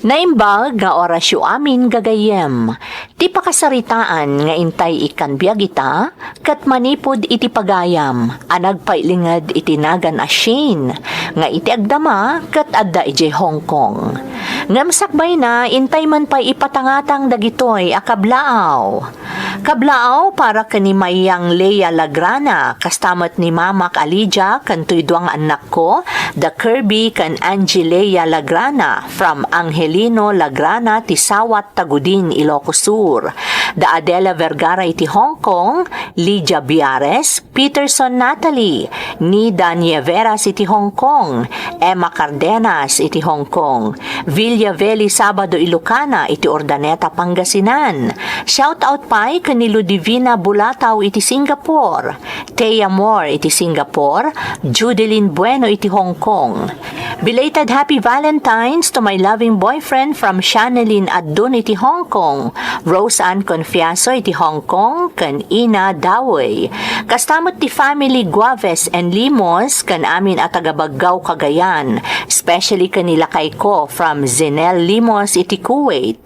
Naimbag nga orasyo amin gagayem. Ti pakasaritaan nga intay ikan biyagita, kat manipod iti pagayam, anag pailingad iti nagan asin, nga iti agdama kat adda iti Hong Kong. Ngam sakbay na, intay man pa'y ipatangatang dagitoy akablaaw. Kablaaw para kanimayang Leia Lagrana, kastamat ni Mamak Alija, kantoy duwang anak ko, the Kirby kan Angelea Lagrana, from Angelino Lagrana, Tisawat, Tagudin, Ilocos Sur. The Adela Vergara iti Hong Kong, Lydia Biares, Peterson Natalie, Nida Nieveras iti Hong Kong, Emma Cardenas iti Hong Kong, Villaveli Sabado Ilocana iti Ordaneta Pangasinan. Shout out pa'y kanilo Divina Bulataw iti Singapore, Thea Moore iti Singapore, Judeline Bueno iti Hong Kong. Belated Happy Valentine's to my loving boyfriend from Shanelin Adun iti Hong Kong, Rose Ann Confiaso iti Hong Kong, kan Ina Daway. Kastamot ti family Guaves and Limos kan amin at tagabaggaw Cagayan, especially kanila kay ko from Zenel Limos iti Kuwait.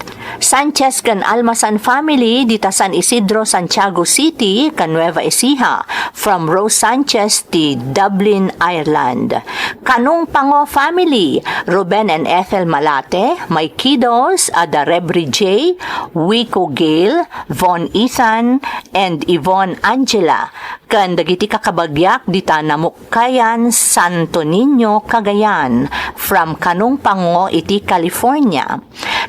Sanchez kan Almasan family dita San Isidro, Santiago City, kan Nueva Ecija, from Rose Sanchez ti Dublin, Ireland. Kanong Pango family, Ruben and Ethel Malate, my kiddos, Ada Rebri J, Wico Gale, Von Ethan, and Yvonne Angela, kan dagiti kakabagyak dita Namukkayan, Santo Niño, Cagayan, from Kanong Pango iti California.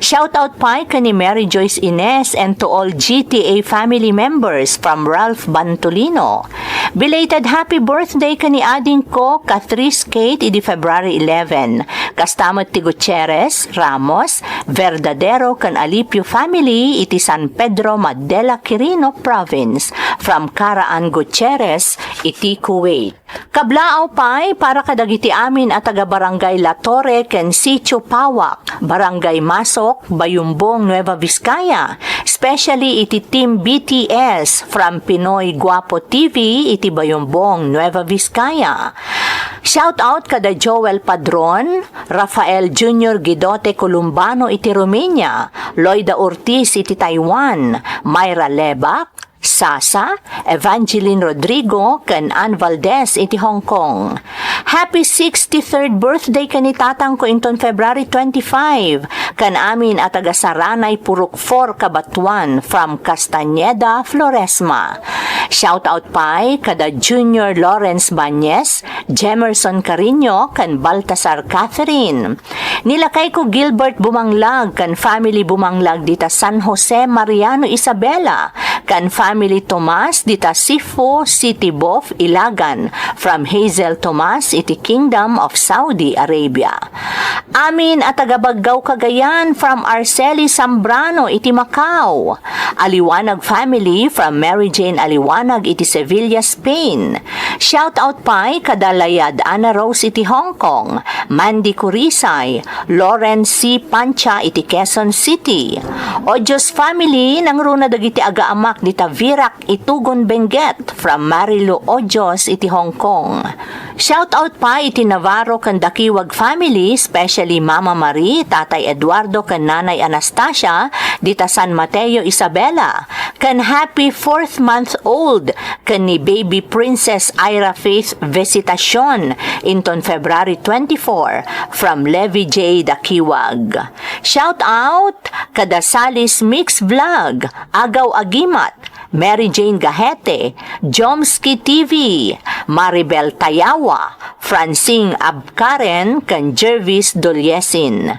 Shout out pa kani Mary Joyce Ines and to all GTA family members from Ralph Bantolino. Belated happy birthday kani ading ko Catrice Kate iti February 11. Kastamot ti Gutierrez, Ramos, Verdadero kan Alipio family iti San Pedro Madela Quirino Province from Caraan Gutierrez iti Kuwait. Kablaaw pa'y para kadagiti amin at taga-barangay La Torre ken Sitio Pawak, Barangay Masok, Bayumbong, Nueva Vizcaya, especially iti Team BTS from Pinoy Guapo TV iti Bayumbong, Nueva Vizcaya. Shout out kada Joel Padron, Rafael Jr. Gidote Columbano iti Romania, Loida Ortiz iti Taiwan, Myra Lebak, Sasa, Evangeline Rodrigo, kan Ann Valdez iti Hong Kong. Happy 63rd birthday kani tatang ko inton February 25, kan amin at agasaranay Purok 4 Kabatuan from Castañeda, Floresma. Shout out pa'y kada Junior Lawrence Bañez, Jemerson Carino, kan Baltasar Catherine. Nilakay ko Gilbert Bumanglag, kan family Bumanglag dita San Jose Mariano Isabela, kan family Tomas dita Sifu City Bof Ilagan, from Hazel Tomas iti Kingdom of Saudi Arabia. Amin at tagabaggaw Cagayan from Arceli Zambrano iti Macau. Aliwanag family from Mary Jane Aliwanag iti Sevilla, Spain. Shout out pa'y kadalayad Ana Rose iti Hong Kong, Mandy Curisay, Lauren C. Pancha iti Quezon City. Ojos family nang runa dagiti agaamak dita Virac Itugon Benguet from Marilo Ojos iti Hong Kong. Shout out pa iti Navarro kan Dakiwag family, especially Mama Marie, Tatay Eduardo kan Nanay Anastasia dita San Mateo Isabela, kan happy 4th month old kan ni baby Princess Ira Faith Visitacion inton February 24 from Levi J. Dakiwag. Shout out kada Salis Mix Vlog, Agaw Agimat, Mary Jane Gahete, Jomski TV, Maribel Tayawa, Francine Abkaren, kan Jervis Doliesin.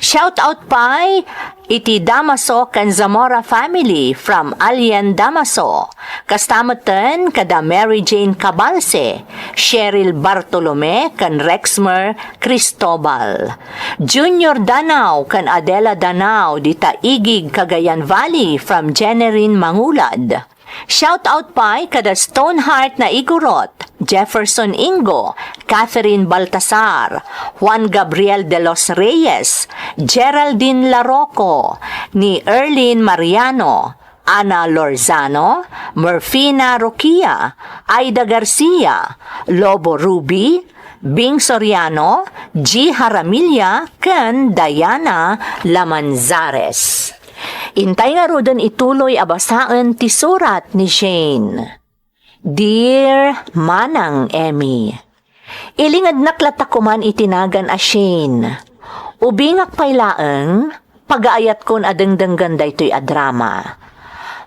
Shout out pa'y iti Damaso kan Zamora family from Alien Damaso. Kastamatan kada Mary Jane Cabalse, Cheryl Bartolome kan Rexmer Cristobal. Junior Danao kan Adela Danao dita Igig Cagayan Valley from Jenerin Mangulad. Shout out pa'y kada Stoneheart na Igorot, Jefferson Ingo, Catherine Baltasar, Juan Gabriel de los Reyes, Geraldine Larocco, ni Erlin Mariano, Ana Lorzano, Murfina Roquia, Aida Garcia, Lobo Ruby, Bing Soriano, G. Haramilla, ken Diana Lamanzares. Intay nga rodon ituloy abasaan ti surat ni Shane. Dear Manang Emmy, ilingad naklatakuman itinagan a Shane. Ubingak paylaeng, pag-aayat kon adengdeng ganday to'y adrama.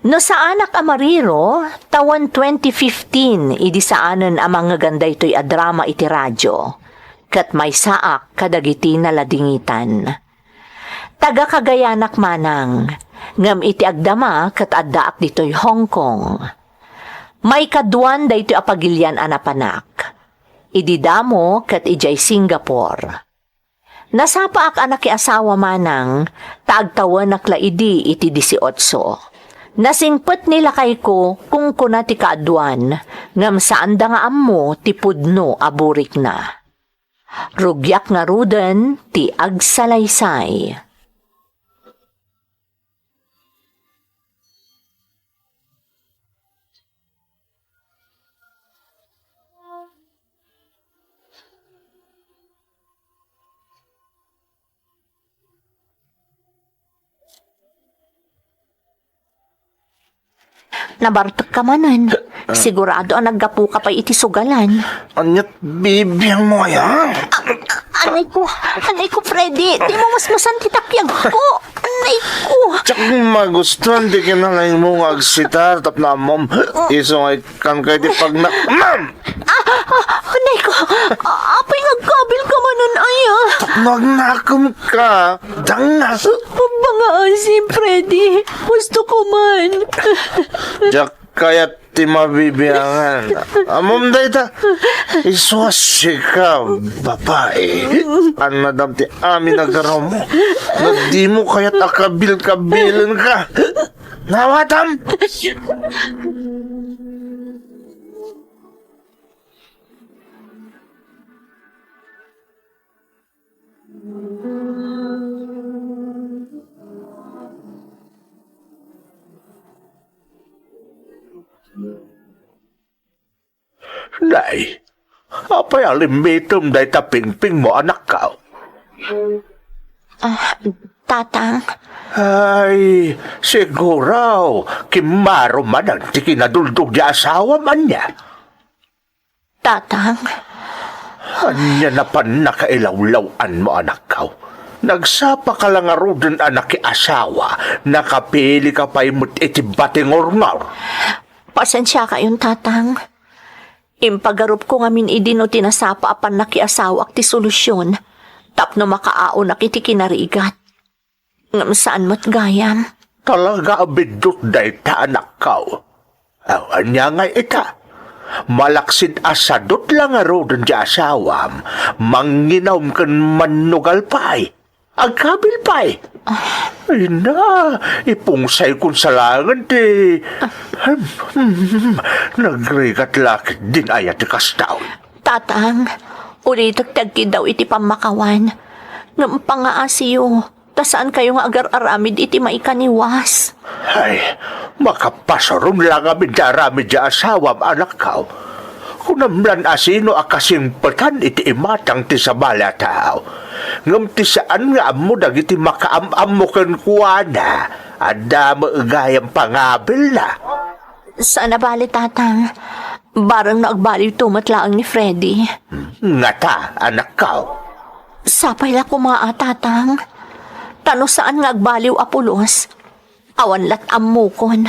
No sa anak amariro, tawan 2015, idi saanen ang mga ganday to'y adrama iti radyo. Kat may saak kadagiti naladingitan. Taga Kagayanak manang, ngam iti agdama kat addaak dito'y Hong Kong. May kaduan da ito'y apagilyan anapanak. Idi damo kat ijay Singapore. Nasapa ak anak asawa manang, taagtawan nakla idi iti 18. Nasingpet nila kay ko kung kuna ti kaaduan, ngam saan da nga ammo ti pudno aburik na. Rugyak nga ruden ti agsalaysay. Nabartok ka manan. Sigurado ang naggapu ka pa iti sugalan. Anyat bibiyang mo yan. Anay ko, Freddy. Di mo masmasan titakyag ko. Anay ko. Tsak magustuhan di kinalain mo nga agsitar tap na mom. Isong ay kan kay di pag na... Ma'am! Anay ko. Apay nagkabil ka manan ay Nagnakom ka. Danga. Bangaan si Freddy. Gusto ko man. Tsak kaya ti mabibiyangan. Amom da ita. Iswasi ka, babae. Ang nadam ti amin nagaraw mo. Na di mo kaya't akabil-kabilan ka. Nawatam! Nay, apay alimitom day tapingping mo anak ka. Tatang. Ay, siguraw, kimaro man ang ti kinaduldog di asawa man niya. Tatang. Anya na pa nakailawlawan mo anak ka. Nagsapa ka lang arudan anak ki asawa, nakapili ka pa imut iti bating ornor. Pasensya kayong tatang. Impagarup ko ngamin idino tinasapa apan nakiasawa ak ti solusyon. Tapno makaaon ak iti kinarigat. Ngam saan mo't gayam? Talaga abidot day ta anak ka. Awan niya nga ita. Malaksid asadot lang arudan di asawam. Manginawm kan manugal pa'y. Agkabil pa'y. Ay na, ipungsay kong salangan ti. Nagrigat lakit din ayat ti kastaw. Tatang, ulitak tagki daw iti pamakawan. Ngam pangaasiyo, tasaan kayo nga agar-aramid iti maikaniwas. Ay, makapasarum lang amin di aramid di asawam anak ka. Kunamlan asino akasing petan iti imatang ti sabala tao. Ngam ti saan nga amo dagiti makaam-am mo ken kuana. Ada maagayang pangabil na. Saan nabali, tatang? Barang naagbaliw tumatlaang ni Freddy. Nga ta, anak ka. Sapay la kumaa, tatang. Tano saan nga agbaliw apulos? Awan lat amukon.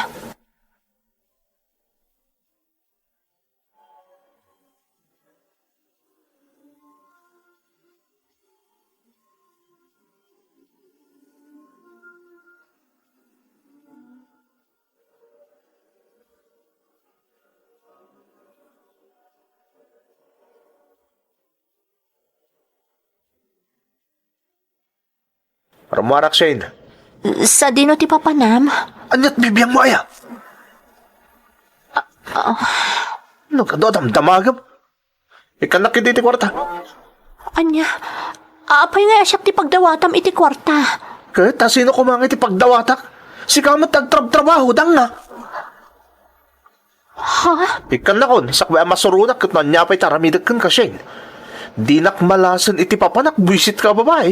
Ramarak Shane. Sa dino ti papanam? Anyat bibiyang mo aya. Nagkadodam-damagam. Ikanak iti kwarta. Anya, apay nga asyak ti pagdawatam iti kwarta. Kahit sino kumang iti pagdawatak, si kamat tagtrab-trabaho, dang na. Ha? Ikan na kon, sakwa masurunak kat nanyapay taramidag kan ka, Shane. Di nakmalasan iti papanak, buisit ka babae.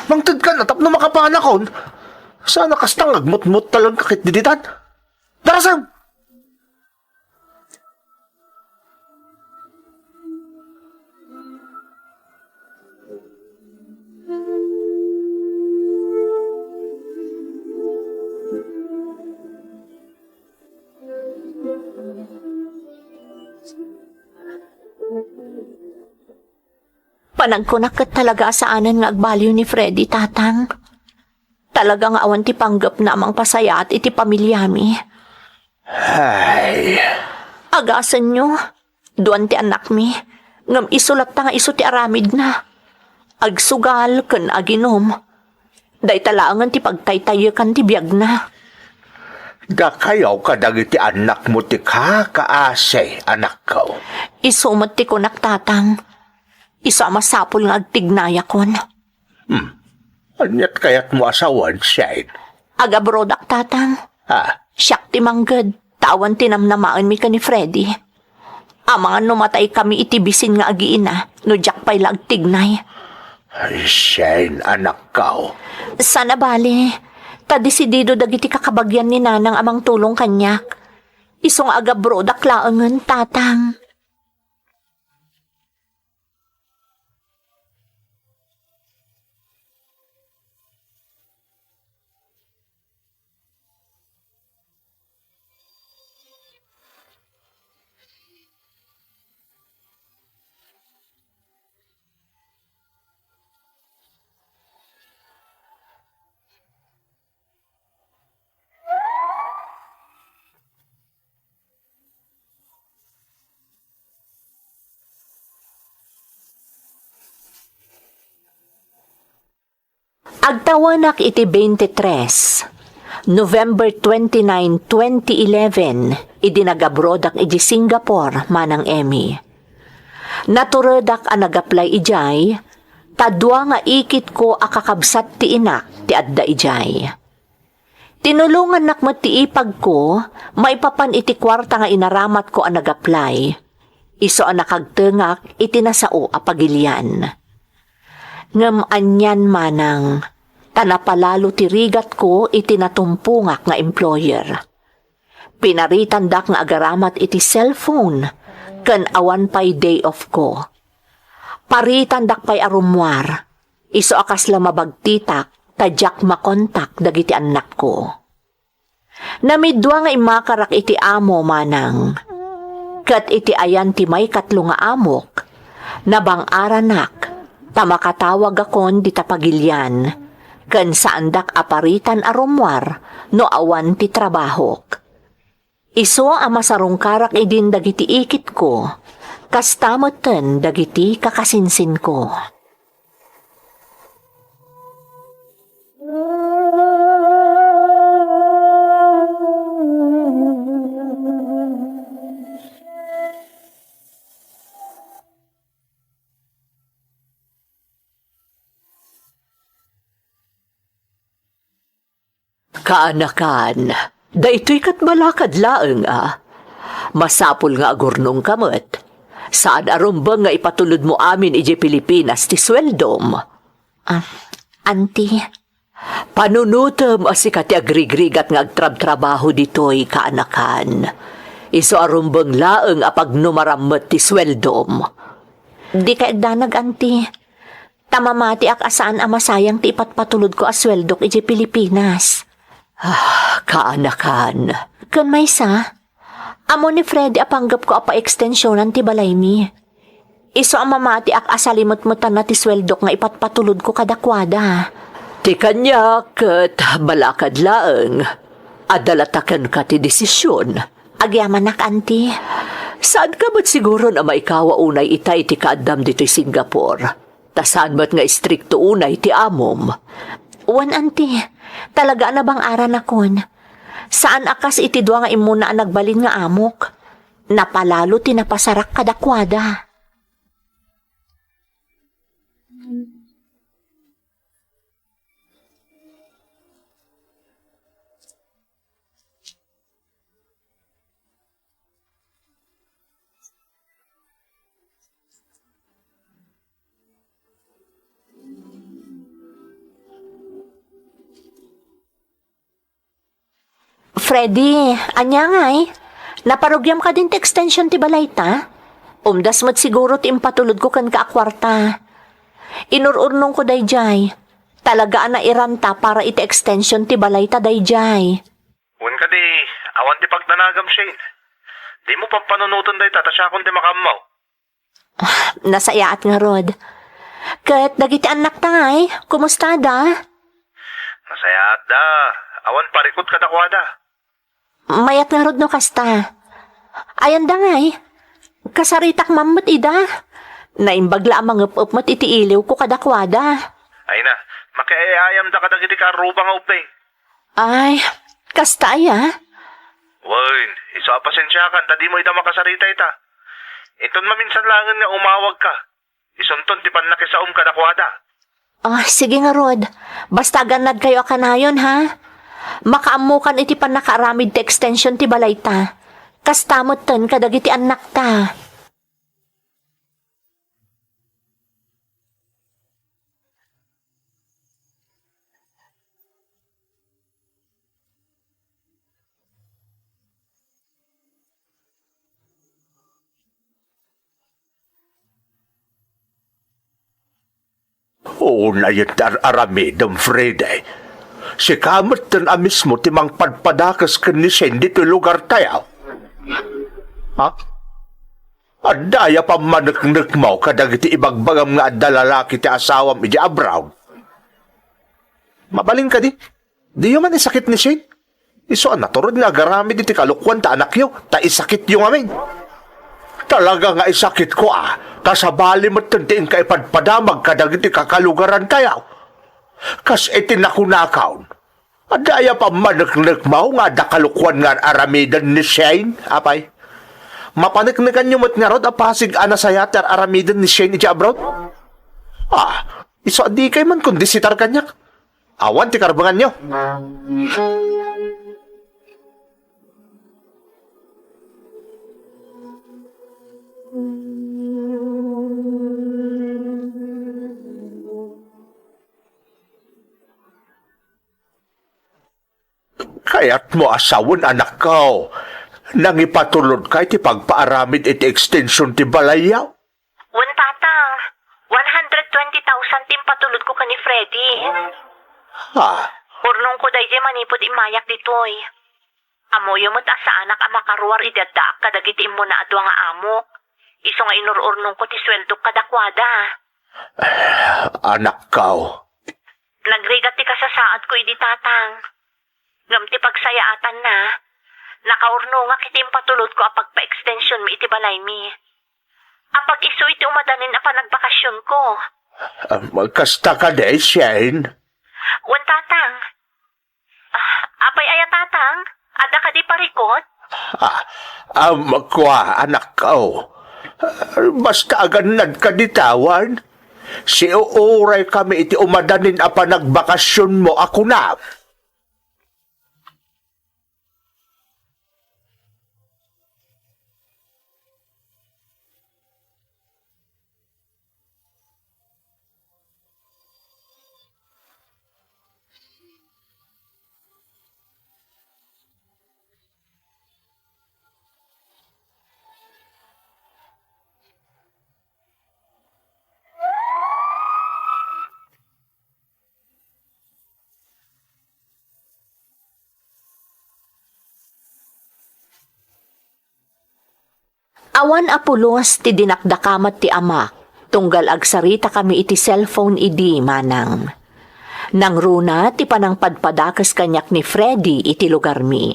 Mangtad ka na, tapno makapanakon. Sana kastang agmut-mut talang kakit diditan. Darasam! Panagkunak kat talaga saanan nga agbalyo ni Freddy, tatang. Talaga nga awan ti panggap na amang pasaya at iti pamilyami. Ay, Agasan nyo, duwan ti anak mi, ngam isulat ta nga iso ti aramid na. Agsugal ken aginom. Day talangan ti pagtaytayo kan ti biyag na. da kayaw ka dagiti anak mo ti kakaasay, anak ko. Isumat ti kunak, tatang. Iso masapol nga agtignaya kon. Anyat kayat mo asawan siya. Agabrodak, tatang. Ha? Siyak ti mangged, tawan tinamnamaan mi ka ni Freddy. Amangan numatay kami itibisin nga agiina, no jak pa'y lagtignay. Ay, siya, anak ko. Sana bali, tadisidido dagiti kakabagyan ni nanang amang tulong kanyak. Isong agabrodak laangan, tatang. Agtawanak iti 23. November 29, 2011, idinagabrodak iti Singapore manang Emmy. Naturedak ang nag-apply ijay, tadwa nga ikit ko akakabsat ti inak ti adda ijay. Tinulungan nakmat ti ipag ko, maipapan iti kwarta nga inaramat ko ang nag-apply. Iso ang nakagtengak iti nasao apagilyan. Ngem anyan manang, tanapalalo ti rigat ko iti natumpungak nga employer. Pinaritandak nga agaramat iti cellphone, ken awan pay day off ko. Paritandak pay arumwar, iso akas la mabagtitak, tadyak makontak dagiti anak ko. Namidwa nga imakarak iti amo manang, kat iti ayan ti may katlo nga amok, nabang aranak, tamakatawag akon di tapagilyan, ken saandak aparitan arumwar, no awan ti trabahok. Iso ang masarungkarak idin dagiti ikit ko, kastamoten dagiti kakasinsin ko. Kaanakan, daytoy kat malakad laeng Masapul nga agurnong kamet. Saan arumbang nga ipatulod mo amin iji Pilipinas ti sweldom? Auntie. Panunutem asika ti agrigrigat nga agtrab-trabaho ditoy, kaanakan. Iso arumbang laeng apagnumarammet ti sweldom. Di ka agdanag, auntie. Tamamati ak asaan amasayang ti ipatpatulod ko asweldok iji Pilipinas. Kaanakan. Kan may sa? Amo ni Freddy apanggap ko apa ekstensyonan ti balay mi. Iso ang mamati ak asalimot-mutan na ti sweldok nga ipatpatulod ko kadakwada. Ti kanya kat balakad laeng. Adalatakan ka ti desisyon. Agyaman nak, auntie. Saan ka ba't siguro na maikawa unay itay ti kaadam dito'y Singapore? Tasaan ba't nga istrikto unay ti amom? Wan, auntie. Talaga na bang aran akon? Saan akas itidwa nga imuna ang nagbalin nga amok? Napalalo tinapasarak kadakwada. Freddy, anya ngay, naparugyam ka din ti extension ti balay ta? Umdas mo't siguro ti impatulod ko kan kaakwarta. Inururnong ko dayjay. Talagaan na iranta para iti extension ti balay ta dayjay. Wan ka di, awan di pagtanagam, Shane. Di mo pampanunutan day tata siya kung di makamaw. Nasayaat nga rod. Kat dagiti anak ta ngay, kumusta da? Nasayaat da, awan parikot ka dakwada. Mayat nga rod no kasta. Ayan da ngay, kasaritak mamot ida. Naimbagla ang mga upmat iti iliw ko kadakwada. Ay na, makiayayam da kadagiti karuba nga upay. Ay, kasta ya? Wan, iso pasensya kan, tadi mo ita makasarita ita. Iton maminsan langan nga umawag ka. Isunton ti pannakisaum ka dakwada. Sige nga rod. Basta ganad kayo akanayon ha. Makaamukan iti panakaaramid ti extension ti balay ta. Kastamot ten kadagiti anak ta. Oo na yun aramidam, Friday. Si kamot tan amis mo timang padpadakas ka ni Shane dito lugar tayo. Ha? Adaya pa manaknak mo kadag iti ibagbagam nga adda lalaki ti asawam iti abraw. Mabaling ka di? Di yun man isakit ni Shane. Iso naturod nga garamid iti kalukwan ta anak yo, ta isakit yung amin. Talaga nga isakit ko kasabali mo tantiin ka ipadpadamag kadag iti kakalugaran tayo. Kas iti nakunakaon. Adaya pa manaknak mo nga dakalukwan nga aramidan ni Shane, apay. Mapaniknikan nyo mo't nga rod apasig anasayat ar aramidan ni Shane iti abroad? Iso di kay man kundi sitar kanyak. Awan ti karbangan nyo. Kaya't mo asawon anak ko. Nang ipatulod ka iti pagpaaramid iti extension ti balayaw. Wan tatang, 120,000 tim patulod ko ka ni Freddy. Urnong ko dayjay manipod imayak ditoy. Amoyo mo ta sa anak ang makaruar idadaak kadagiti mo na adwa nga amo. Iso nga inururnong ko ti sweldo kadakwada. Anak ko. Nagrigat ti kasasaad ko idi tatang. Ngam ti pagsayaatan na. Nakaurno nga kitim patulod ko apag pa-extension mi iti balay mi. Apag iso iti umadanin a panagbakasyon ko. Magkasta ka de, Shane. Wan tatang. Apay aya tatang? Ada ka di parikot? Kwa, anak ko. Basta aganad ka ditawan. Si uuray kami iti umadanin a panagbakasyon mo ako na. Awan apulos ti dinakdakamat ti ama, tunggal agsarita kami iti cellphone idi manang. Nang runa ti panangpadpadakas kanyak ni Freddy iti lugar mi.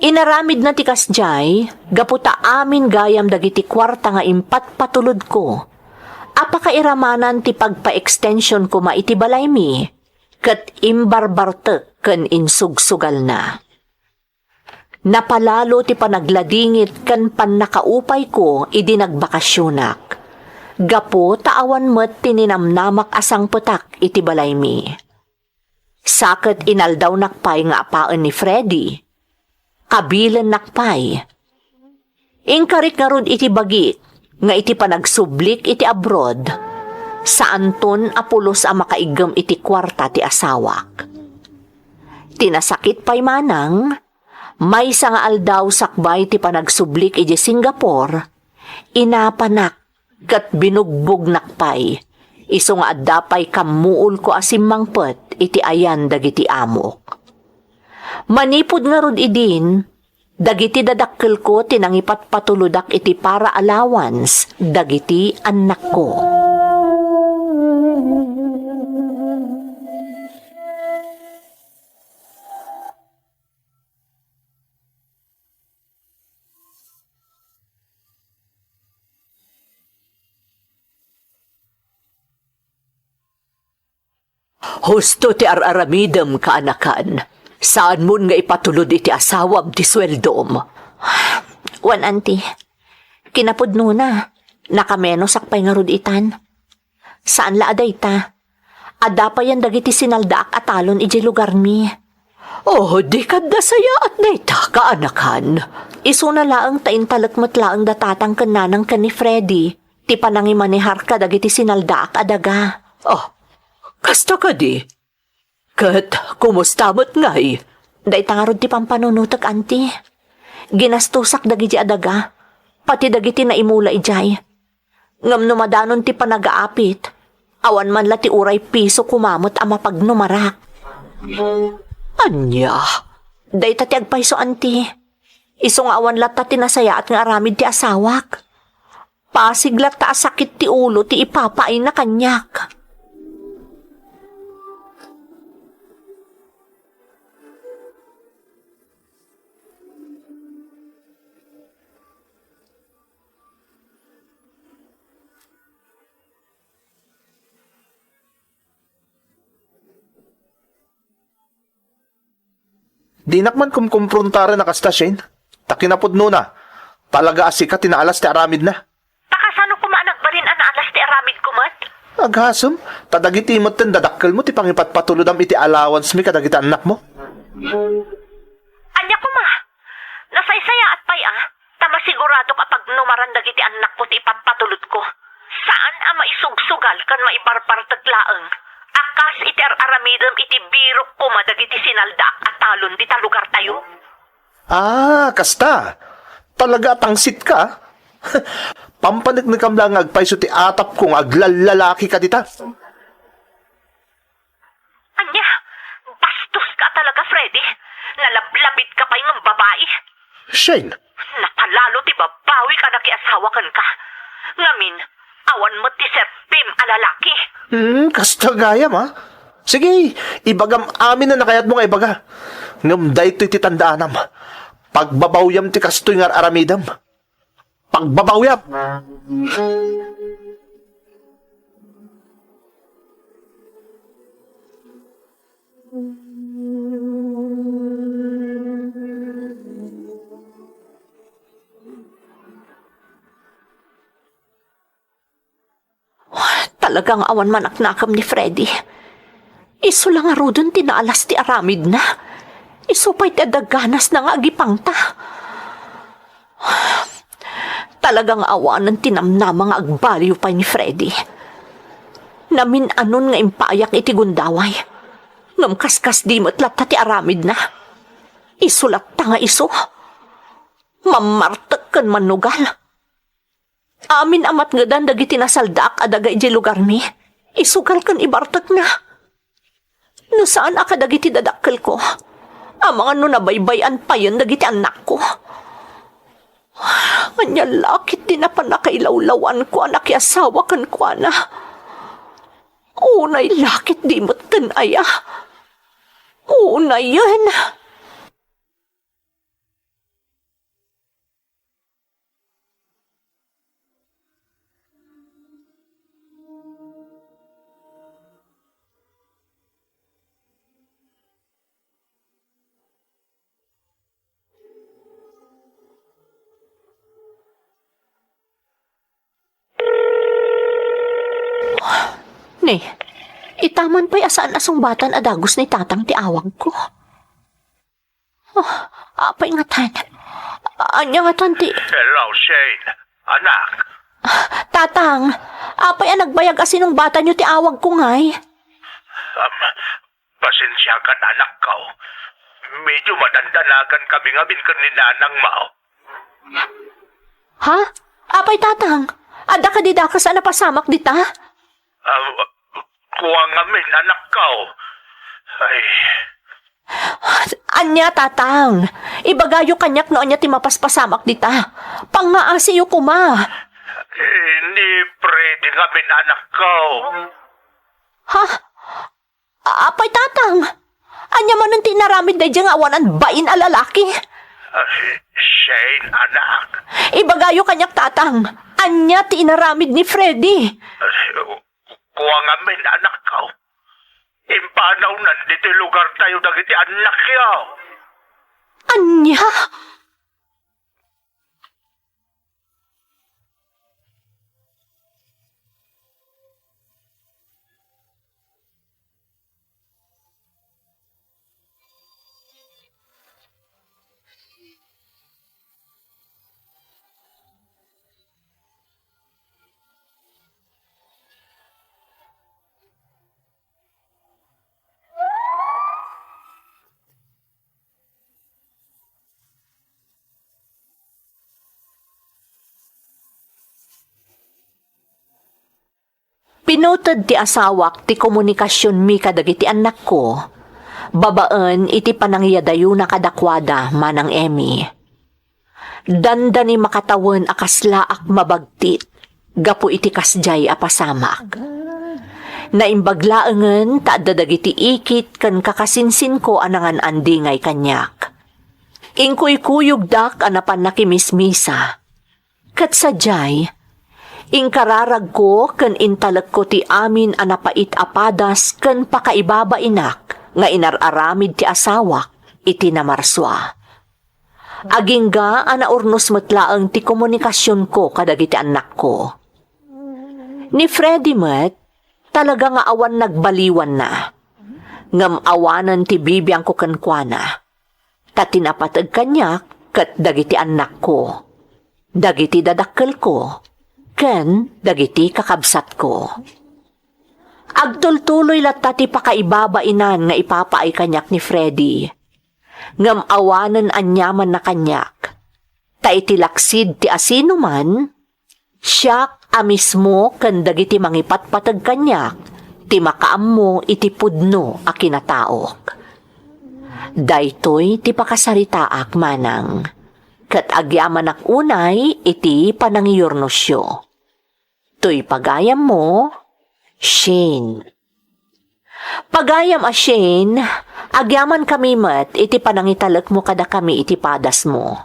Inaramid na ti kasjay, gaputa amin gayam dagiti kwarta nga impat patulod ko. Apakairamanan ti pagpa-extension ko maiti balay mi, kat imbarbarte ken insugsugal na. Napalalo ti panagladingit kan pannakaupay ko idi nagbakasyonak. Gapo taawan met tininamnamak asang petak iti balay mi. Saket inaldaw nakpay nga apaan ni Freddy. Kabilan nakpay. Ingkarik nga rod iti bagit nga iti panagsublik iti abroad. Saan ton apulos a makaigam iti kwarta ti asawak. Tinasakit pa'y manang, may nga aldaw sakbay ti panagsublik iji Singapore, inapanak kat binugbog nakpay. Iso nga addapay kamuol ko asim mangpet iti ayan dagiti amok. Manipod nga rod idin, dagiti dadakkel ko tinangipat patuludak iti para allowance dagiti anak ko. Husto ti araramidem kaanakan. Saan mo nga ipatulod iti asawam ti sweldom? Wan, auntie. Kinapudno na. Nakameno sakpay nga rod itan. Saan la aday ta? Ada pa yan dagiti sinaldaak atalon iji lugar mi. Oh, di kadda saya at dayta kaanakan. Iso na laang taintalakmat laang datatang kananang kan ni Freddy. Ti panangimanihar ka dagiti sinaldaak adaga. Oh, kasta ka di. Kat, kumusta mo't ngay? Day tangarod ti pampanunutak, auntie. Ginastusak dagiti adaga, pati dagiti na imula ijay. Ngam numadanon ti panagaapit, awan man la ti uray piso kumamot ama pagnumarak. Anya, day tati agpaiso, auntie. Iso nga awan lat tati nasaya at nga aramid ti asawak. Pasiglat ta asakit ti ulo ti ipapain na kanyak. Di nakman kumkumpruntara na kasta, Shane. Takinapudno na. Talaga asika tinaalas ti aramid na. Takasano kumaanag ba rin ang alas ti aramid kumat? Aghasem, tadagiti mo't ten dadakkel mo ti pangipatpatulodam iti allowance mi kadagiti anak mo. Anya kuma, nasaysaya at pay tama sigurado kapag numaran dagiti anak ko ti ipatpatulod ko. Saan ama isugsugal kan maibarpartag laeng? Akas iti aramidem iti birok kuma dagiti sinaldaak at talon di talugar tayo. Ah, kasta. Talaga tangsit ka. Pampaniknikam lang agpaiso ti atap kong aglalaki ka dita. Anya, bastos ka talaga, Freddy. Nalablabit ka pa yung babae. Shane, Napalalo ti babawi ka na kiasawa kan ka. Ngamin, awan mo ti serpim alalaki. kasta gayam ha. Sige, ibagam amin na nakayat mo nga ibaga. Ngam daytoy ti tandaanam. Pagbabawyam ti kastoy nga aramidam. Pagbabawyam. Talagang awan manaknakam ni Freddy. Iso lang nga rodon tinaalas ti aramid na. Iso pa'y tadaganas na nga agipang ta. Talagang awanan tinamnama nga agbaliw pa ni Freddy. Namin anon nga impayak iti gundaway. Ngam kaskas di mo't lata ti aramid na. Isulat ta nga iso. Mamartak kan manugal. Amin amat nga dan dagiti nasaldak adaga iti lugar mi. Isugal kan ibartak na. No saan aka dagiti dadakkel ko? Amang ano nabaybayan pa yun dagiti anak ko. Anya lakit din na pa nakailawlawan ko anak asawa kan ko na. Unay lakit di mo't kan aya. Unay yan. Ni, itaman pa'y asaan asong batan adagos ni tatang ti awag ko. Oh, apay nga tan. Anya nga tan ti... Hello, Shane. Anak. Tatang, apay ang nagbayag asinong bata nyo ti awag ko ngay. Pasensya ka na, anak ko. medyo madandanagan kami nga binkan ni Nanang Mao. Ha? Apay tatang, ada ka di dakas na pasamak dita? Kuha nga min, anak kao. Ay, Anya tatang, ibagayo kanyak no anya ti mapaspasamak dita. Pangaasiyo kuma. hindi pwede nga min, anak kao. Ha? Apay tatang, anya man ang tinaramid na diyang awanan bain a lalaki. Shane, anak. Ibagayo kanyak tatang, anya ti inaramid ni Freddy. Kuha nga min, anak kao. Impanaw nandito lugar tayo dagiti anak yaw. Anya? Pinutod ti asawak ti komunikasyon mi kadagiti anak ko. Babaan iti panangyadayo na kadakwada manang Emmy. Danda ni makatawan akaslaak mabagtit, gapu iti kasjay apasamak. Naimbaglaangan ta dadagiti ikit kan kakasinsin ko anangan andingay kanyak. Ingkuy-kuyog dak anapan nakimismisa. Kat sadyay, ingkararag ko ken intalek ko ti amin anapait apadas ken pakaibaba inak nga inararamid ti asawak iti namarswa. Agingga anaurnos metlaeng ti komunikasyon ko kadagiti anak ko. Ni Freddy met talaga nga awan nagbaliwan na. Ngam awanan ti bibiyang ko kenkwana. Ta tinapateg kanyak ket dagiti anak ko. Dagiti dadakkel ko. Ken dagiti kakabsat ko. Agtultuloy latta ti pakaibaba inan nga ipapaay kanyak ni Freddy. Ngam awanan anyaman na kanyak. Ta itilaksid ti asino man, siyak a mismo ken dagiti mangipatpatag kanyak, ti makaammo iti pudno a kinataok. Daytoy ti pakasaritaak manang, ket agyaman ak unay iti panangiyornosyo. To'y pagayam mo, Shane. Pagayam a Shane, agyaman kami met iti panangitalek mo kada kami iti padas mo.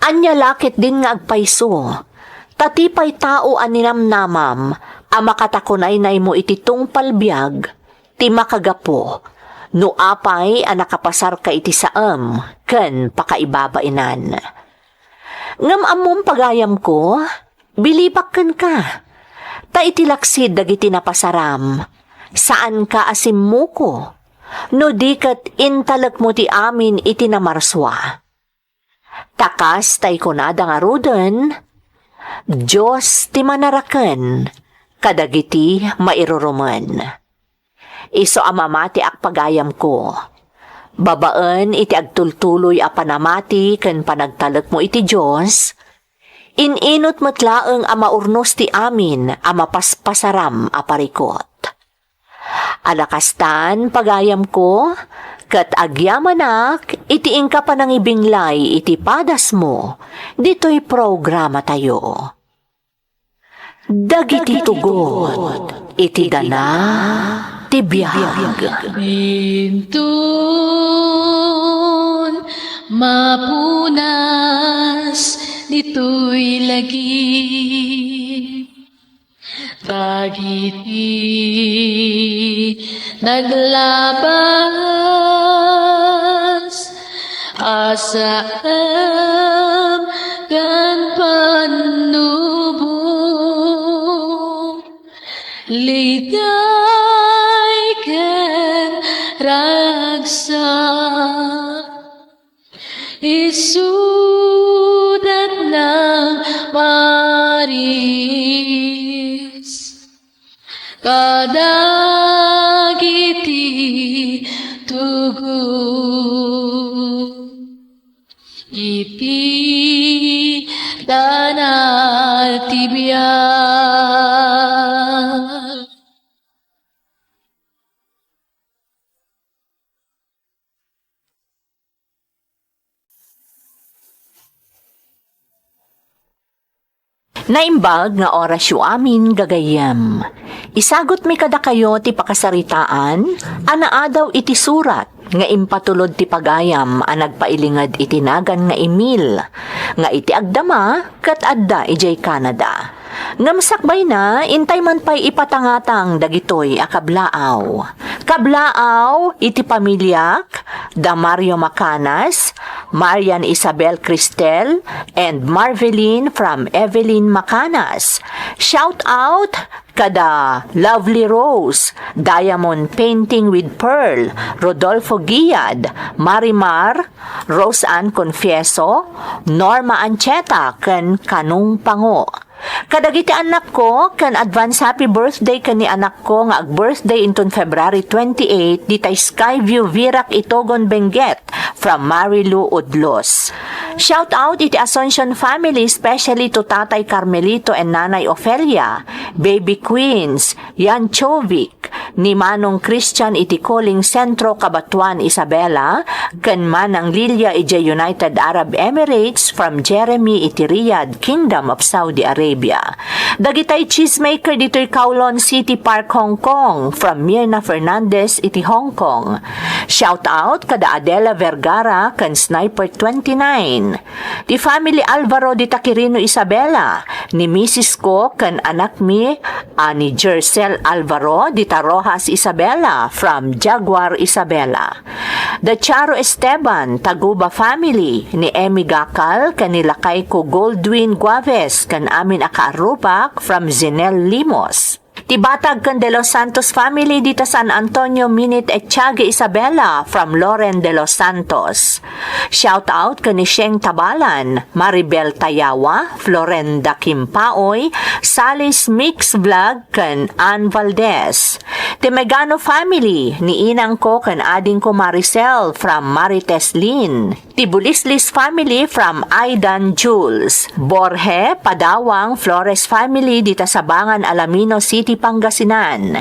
Anya lakit din nga agpayso, tatipay tao aninamnamam, a makatakunay mo iti tungpal biag, ti makagapo, no apay a nakapasar ka iti saam, ken pakaibabainan. Ngam amom pagayam ko, bilipak ken ka. Ta itilaksid dagiti napasaram. Saan ka asimmo ko? No di kat intalek mo ti amin iti namarswa. Takas tay kunada nga ruden, Diyos ti manaraken, kadagiti mairuruman. Iso amamati ak pagayam ko. Babaan iti agtultuloy a panamati ken panagtalek mo iti Diyos, ininot matlaeng a maurnos ti amin a mapaspasaram a parikot. Alakastan pagayam ko, kat agyamanak iti ingka panangibinglay iti padas mo, dito'y programa tayo. Dagiti tugot, iti dana, ti biyag. Bintun, mapunas, dito'y lagi. Dagiti naglabas, asam kan panubong, liday ken ragsak, isudat ng maris, kadagiti tugon. Arabia. Naimbag nga orasyo amin gagayem. Isagot mi kada kayo ti pakasaritaan, anaa daw iti surat, nga impatulod ti pagayam a nagpailingad itinagan nga Emil, nga iti agdama kat adda ijay Canada. Ngamsakbay na, intay man pa'y ipatangatang dagitoy akablaaw. Kablaaw, iti pamilyak, da Mario Macanas, Marian Isabel Cristel, and Marveline from Evelyn Macanas. Shout out kada Lovely Rose, Diamond Painting with Pearl, Rodolfo Giad, Marimar, Rose Ann Confieso, Norma Ancheta, ken Kanung Pango. Kadagiti anak ko, kan advance happy birthday kan ni anak ko nga ag-birthday inton February 28, ditay Skyview Virac Itogon Benguet from Marilu Udlos. Shout out iti Asuncion family, especially to Tatay Carmelito and Nanay Ofelia, Baby Queens, Yan Chovik, ni Manong Christian iti Coling Centro Cabatuan Isabela, kan Manang Lilia iti United Arab Emirates from Jeremy iti Riyadh, Kingdom of Saudi Arabia. Dagitay cheesemaker dito'y Kowloon City Park, Hong Kong from Mirna Fernandez iti Hong Kong. Shout out kada Adela Vergara kan Sniper 29. Di family Alvaro di Taquirino Isabela, ni Mrs. ko kan anak mi ni Jercel Alvaro di Tarojas Isabela from Jaguar Isabela. The Charo Esteban Taguba family, ni Emmy Gakal kan nilakay ko Goldwyn Guaves kan amin akaarupak from Zinel Limos. Tibatag kan De Los Santos family dita San Antonio Minit Etchage Isabela from Loren De Los Santos. Shout out kan ni Sheng Tabalan, Maribel Tayawa, Florenda Kimpaoy, Salis Mix Vlog kan Ann Valdez. Timegano family, ni inang ko kan ading ko Maricel from Marites Lin. Tibulislis family from Aidan Jules. Borge, Padawang, Flores family dita sa Bangan Alamino City, Pangasinan.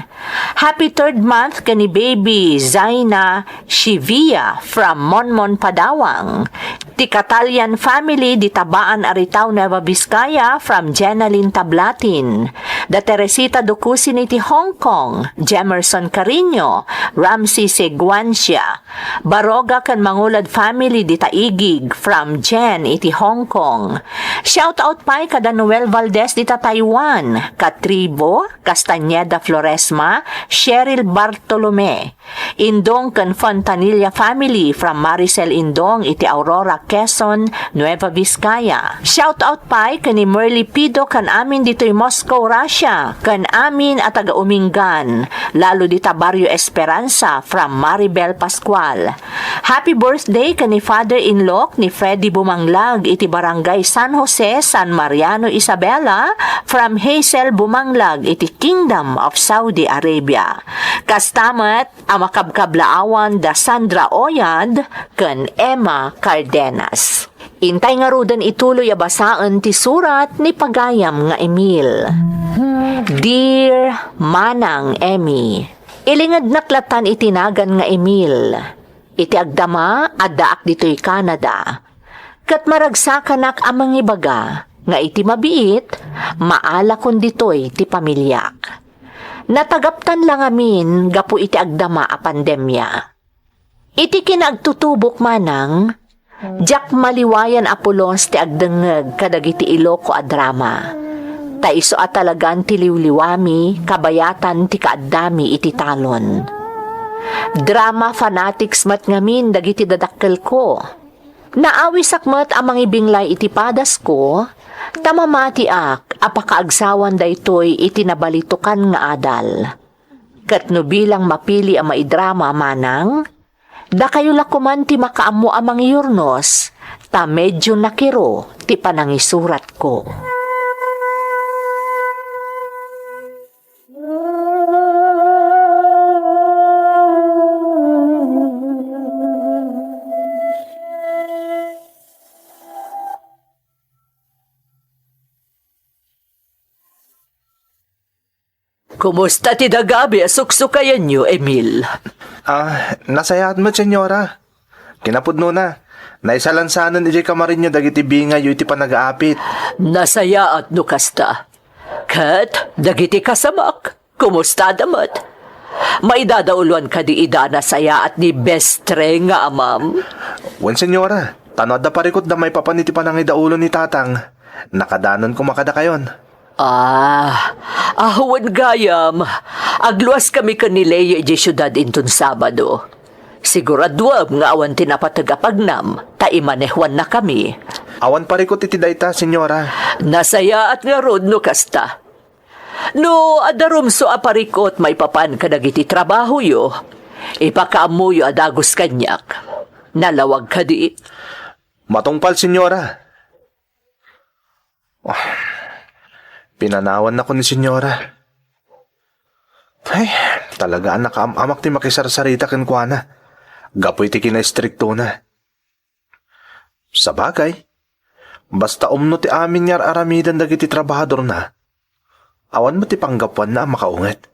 Happy 3rd month kani baby Zaina Shivia from Monmon, Padawang. Tikatalian family di Tabaan Aritaw, Nueva Vizcaya from Jenalyn Tablatin. Da Teresita Ducusin iti Hong Kong, Jemerson Carino, Ramsey Seguancia. Baroga kan Mangulad family di Taigig from Jen iti Hong Kong. Shout out pa'y kada Noel Valdez di Taiwan, Katribo, Castañeda Floresma, Cheryl Bartolome. Indong kan Fontanilla family from Maricel Indong iti Aurora, Quezon, Nueva Vizcaya. Shout out pa'y kani Merly Pido kan amin dito'y Moscow, Russia, kan amin at taga-Umingan, lalo dita Barrio Esperanza from Maribel Pascual. Happy birthday kani father-in-law ni Freddy Bumanglag iti Barangay San Jose, San Mariano, Isabela from Hazel Bumanglag iti Kingdom of Saudi Arabia. Kastamat ang makabkablaawan da Sandra Oyad kan Emma Cardenas. Intay nga rudan ituloy abasaan ti surat ni pagayam nga Emil. Dear Manang Emmy, ilingad naklatan itinagan nga Emil. Iti agdama addaak dito'y Canada. Kat maragsakanak amang ibaga nga iti mabiit, maala kon dito'y ti pamilyak. Natagaptan lang amin gapu iti agdama a pandemya. Iti kinagtutubok manang, jak maliwayan apulos ti agdengeg kadagiti Iloko a drama. Taiso at talagan ti liwliwami, kabayatan ti kaaddami iti talon. Drama fanatics mat ngamin dagiti dadakkel ko. Naawisak mat amang ibinglay iti padas ko, tamamati ak apakaagsawan daytoy iti nabalitukan nga adal. Katno bilang mapili ang maidrama manang, da kayo lakuman ti makaamu amang yurnos, ta medyo nakiro ti panangisurat ko. Kumusta ti dagabi suksukayan nyo, Emil? Nasayat mo, senyora. Kinapudno na. Naisalansanan iti kamarin nyo dagiti bingay iti panagaapit. Nasaya at nukasta. Kat, dagiti kasamak. Kumusta damat? May dadauluan ka di ida na saya at ni bestre nga amam. Wen, senyora. Tanod da parikot da may papaniti panangida ulo ni tatang. Nakadanon ko makada kayon. Ahuan gayam. Agluas kami kanilaya di syudad inton Sabado. Siguraduam nga awan tinapatagapagnam, taimanehwan na kami. Awan parikot iti dayta, senyora. Nasaya at nga rod no kasta. No, adarom so aparikot may papan ka dagiti trabaho yo. Ipakaamuyo adagos kanyak. Nalawag ka di. Matungpal, senyora. Pinanawan na ko ni senyora. Ay, talaga nakaamak ti makisarsarita ken kuana. Gapoy ti kina-stricto na. Sa bagay, basta umno ti amin yar aramidan dagiti trabahador na, awan mo ti panggapuan na makaunget.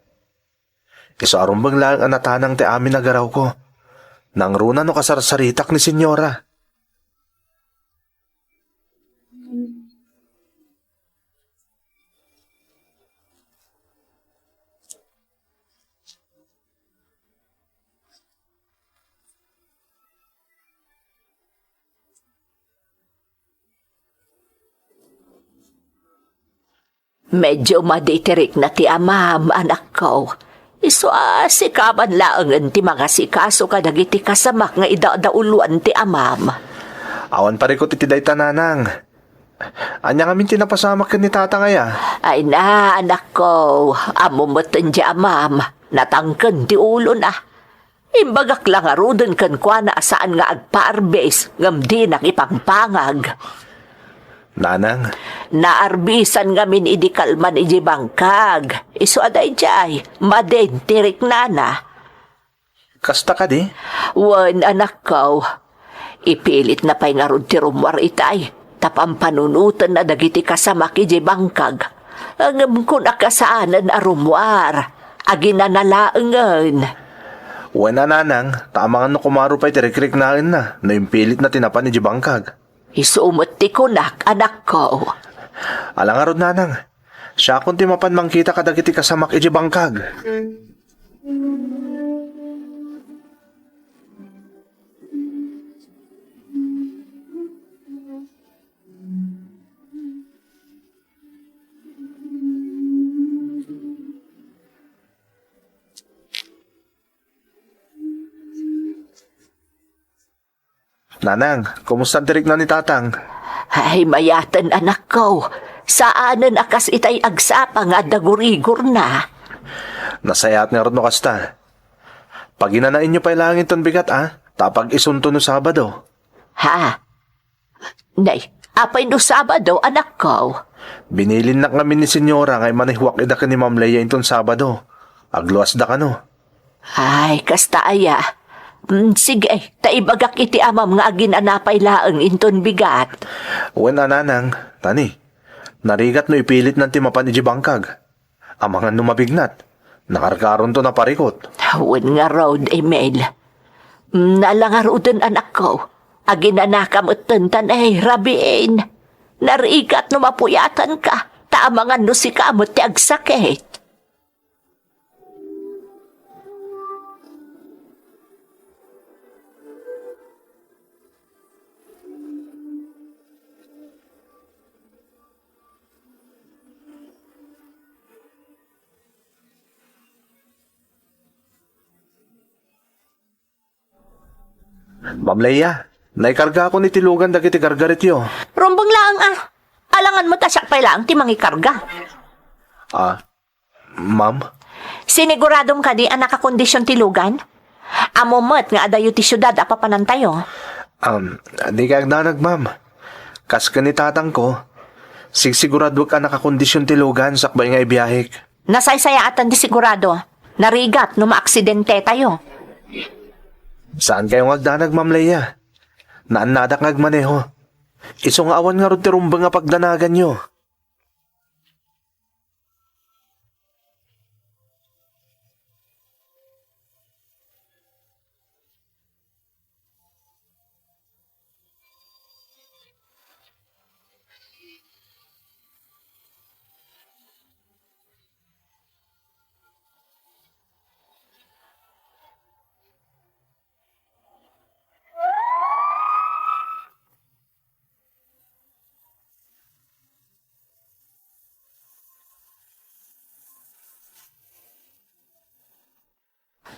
Iso arumbang lang anatanang ti amin nagaraw ko, nang runa no kasarsaritak ni senyora. Medyo maditirik na ti amam, anak ko. Iso sikaban laangan ti mga sikaso ka dagiti kasamak nga idadauluan ti amam. Awan parikot iti dayta nanang. Anya ngamin tinapasamak ken ni tata ngaya. Ay na, anak ko, amumutan di amam, natangken ti ulo na. Imbagak lang aruden kan kwa na saan nga agpaarbes, ngam di nakipangpangag. Nanang, Naarbisan ngamin idi kalman idi bangkag. Iso aday jay, maden tirik nana. kasta ka di? Wan anak ko, ipilit na pa'y nga ron ti rumwar itay. Tapang panunutan na dagiti kasamak idi bangkag. Ang kung akasaanan a rumwar, agi na nalaangan. Wala nanang, tama nga no kumaro pa'y tirikrik na impilit na tinapan ni Jibangkag. Isumot ti kunak, anak ko. Alang arod nanang, siya kung ti mapan mangkita kadagiti kasamak iji bangkag. Nanang, kumusta tirik na ni tatang? Ay, mayatan anak ko. Saanan akas itay agsapa nga dagurigor na. Nasayat nga ron no kasta. Pag inanain nyo pa'y langit ton bigat tapag isunto no Sabado. Ha? Nay, apay no Sabado, anak ko. Binilin na kami ni senyora ngay manihwak ida ka ni Ma'am Leia inton Sabado. Agluas da ka no. Ay, kasta aya. Sige, taibagak iti amam nga agin anapay laang inton bigat. Uwan nanang, tani. Narigat no ipilit ng timapan iji bangkag. Amangan no mabignat. Nakarkaron to na parikot. Wen nga road, Emil. Nalangarudan anak ko. Agin anakamutan tanay, rabiin. Narigat no mapuyatan ka. Taamangan no si kamot ti agsakit. Ma'am Leia, naikarga ko ni tilugan dagiti gargarit yo. Rumbang lang Alangan mo tasyak pa lang ti mangikarga. Ma'am? Siniguradong ka di ang nakakondisyon ti lugan? Amomot nga adayo ti syudad apapanan tayo. Di ka agdanag, ma'am. Kas ka ni tatang ko, sigurado ka nakakondisyon ti lugan sakbay nga ibiyahik. Nasaysayatan di sigurado. Narigat no maaksidente tayo. Saan kayong agdanag, Ma'am Leia? Naanadak nga agmaneho. Iso nga awan nga ron ti rumba nga pagdanagan nyo.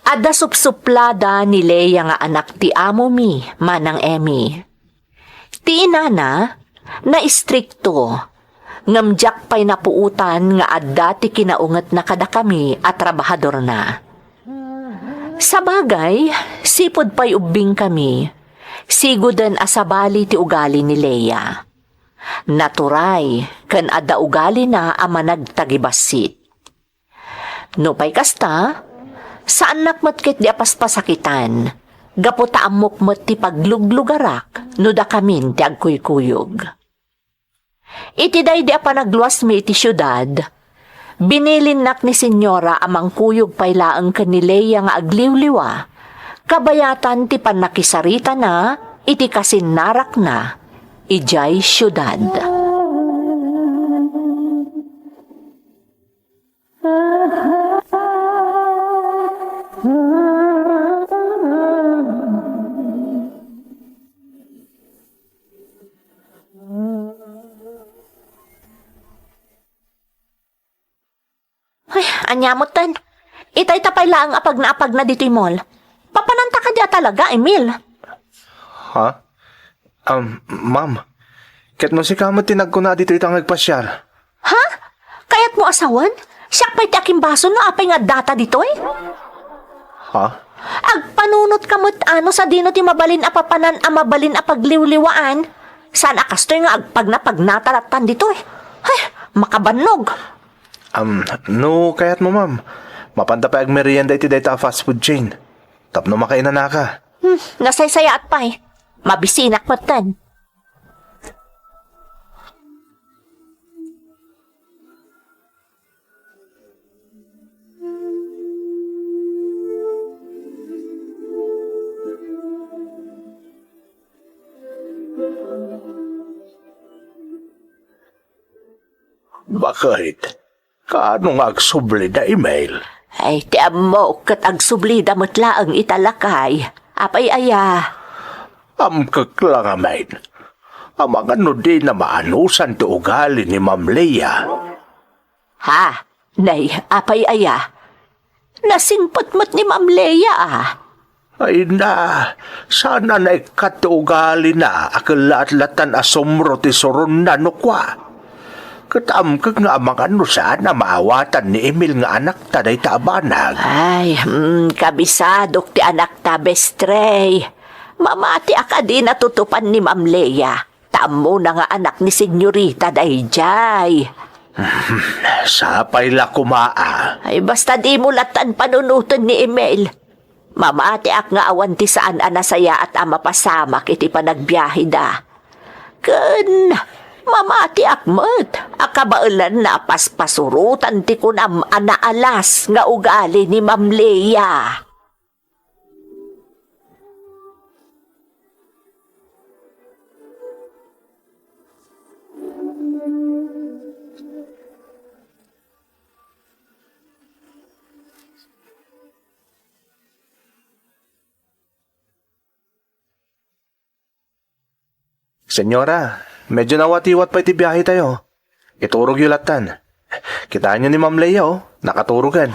Ada supsuplada ni Leia nga anak ti amo mi, manang Emmy. Ti inana, na istrikto, ngamjak pa'y napuutan nga adda ti kinaunget na kada kami at trabahador na. Sa bagay, sipod pa'y ubing kami, sigudan asabali ti ugali ni Leia. Naturay, kan adda ugali na ama nagtagibasit. No pa'y kasta, saan nakmatkit di apaspasakitan, gaputa amukmat ti pagluglugarak, no da kamin ti agkuykuyog. Iti day di apanagluas mi iti syudad, binilin nak ni senyora amang kuyog paylaang kanileya nga agliwliwa, kabayatan ti panakisarita na, iti kasinarak na, ijay syudad. Ay, anyamutan. Itay tapay lang apag na dito'y mall. Papananta ka diya talaga, Emil. Ha? Ma'am, ket mo si kamot tinag ko na dito itang nagpasyal. Ha? Kaya't mo asawan? Siyak pa'y tiaking baso no apay nga data dito'y? Ha? Agpanunot kamot ano sa dino ti mabalin apapanan a mabalin apagliwliwaan. Saan akastoy nga agpag na pagnataratan dito'y? Ay, makabanog. No, kaya't mo, ma'am. Mapanta pa agmerienda iti data fast food chain. Tapno makainan na ka. Nasaysaya at pa'y. Mabisinak matan. Bakit? Kaano nga agsubli na email? Ay, tiam mo kat agsublida mutla ang italakay. Apay aya. Kaklangamin. Ang mga no di na maanusan to ugali ni Ma'am Leia. Ha? Nay, apay aya. Nasingpot mo't ni Ma'am Leia ah. Ay na, sana na ikat to ugali na akalat-latan asomro ti soron na no kwa. Katamkag nga mga ano saan na maawatan ni Emil nga anak taday taabanag. Ay, kabisadok ti anak ta bestray. Mamati aka di natutupan ni Ma'am Leia. Tamo na nga anak ni Senyorita Dayjay. Sapay la kumaa. Ay, basta di mo latan panunutan ni Emil. Mamati ak nga awan ti saan anasaya at ama pasamak iti panagbiyahe da. Kun, mamati akmat, akabailan na paspasurutan ti kunam anaalas nga ugali ni Ma'am Leia. Senyora, medyo nawatiwat pa iti biyahe tayo. Iturog yulatan. Kitaan niyo ni Ma'am Leia, nakaturugan.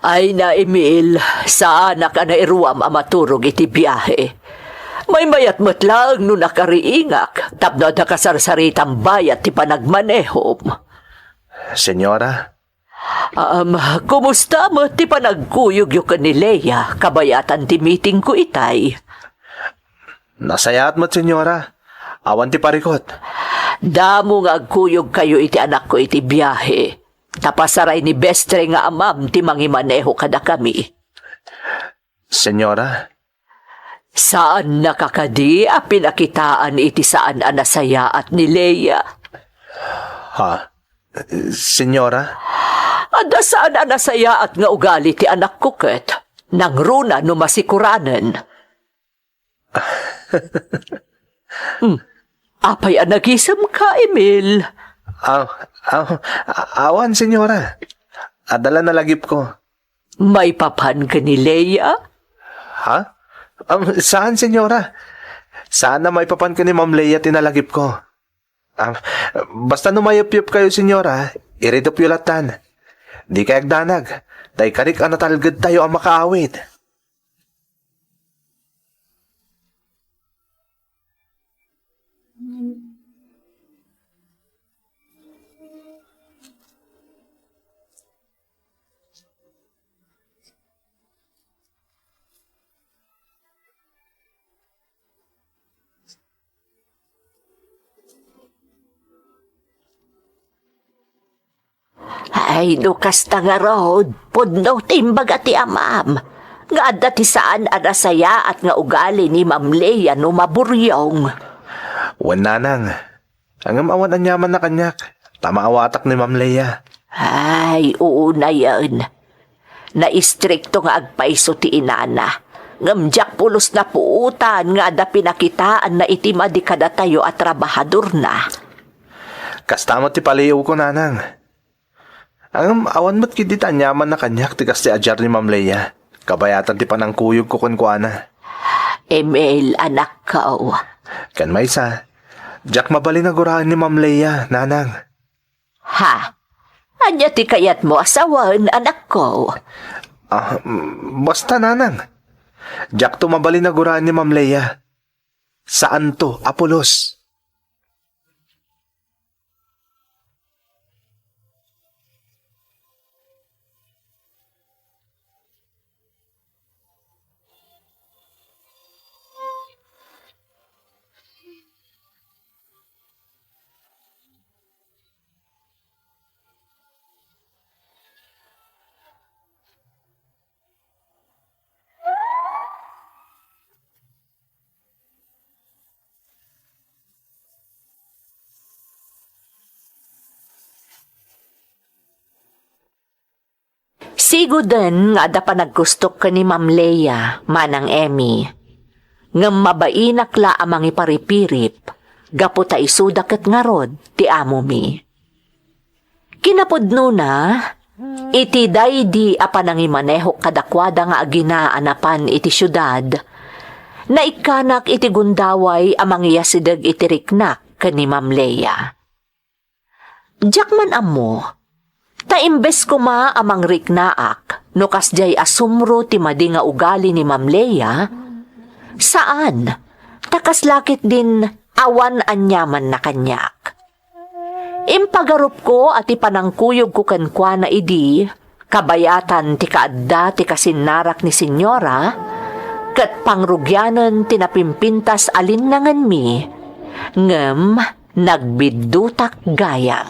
Ay na, Emil, saan ka na iruam amaturog iti biyahe? May mayat matlang no nakariingak, tapno na kasarsaritang bayat ti panagmanehom. Senyora, Kumusta mo ti panagkuyog yu ka ni Leia, kabayatan ti meeting ko itay? nasayat mo't senyora. Awan ti parikot. Damo nga agkuyog kayo iti anak ko iti biyahe. Tapasaray ni Bestre nga amam ti mangimaneho kada kami. Senyora, Saan nakakadi a pinakitaan iti saan anasaya at ni Leia? ha? Senyora, Ada saan anasaya at nga ugali ti anak ko ket? Nang runa no masikuranen. Apay anagisam ka, Emil. awan senyora. Adala na lagip ko. May papan ka ni Leia? Ha? Saan senyora? Saan na may papan ka ni Ma'am Leia tinalagip ko? Basta numayop-yop kayo senyora, iridop yulatan. Di kayag danag. Day karik anatalgad tayo ang makaawit. Ay, nukas na nga rod, pudno timbag ati amam. Nga adda ti saan arasaya at nga ugali ni Ma'am Leia no maburyong. Wan nanang. Ang awan anyaman na kanyak. Tamaawatak ni Ma'am Leia. Ay, oo na yan. Na-istrikto nga agpaiso ti inana. Ngamjak pulos na puutan nga da pinakitaan na itima di kada tayo at trabahador na. Kastamot ti paliw ko nanang. Ang awan mo't kiti anyaman na kanyak tikas ti ajar ni Ma'am Leia. Kabayatan ti panangkuyog ko kunkwana. Emil, anak ko. Kan maysa. Jack mabali na guraan ni Ma'am Leia, nanang. Ha? Anya ti kayat mo asawan, anak ko? Basta nanang. Jack tumabali na guraan ni Ma'am Leia. Saan to, Apolos? Sigo din nga da pa nagkustok ka ni Ma'am Leia, manang Emmy. Ngam mabainak la amang iparipirip, gapo ta isudaket nga rod, ti amo mi. Kinapudno na, iti daydi apanangimanehok kadakwada nga aginaanapan iti syudad, na ikanak iti gundaway amang iyasideg iti riknak ka ni Ma'am Leia. Jakman amo, ta imbes kuma amang riknaak, no kasjay asumro ti madi nga ugali ni Ma'am Leia, saan? Takas lakit din awan anyaman na kanyak. Impagarup ko at ipanangkuyog ko kankwa na idi, kabayatan ti kaadda ti kasinarak ni senyora, kat pangrugyanan tinapimpintas alinnangan mi, ngem nagbidutak gayam.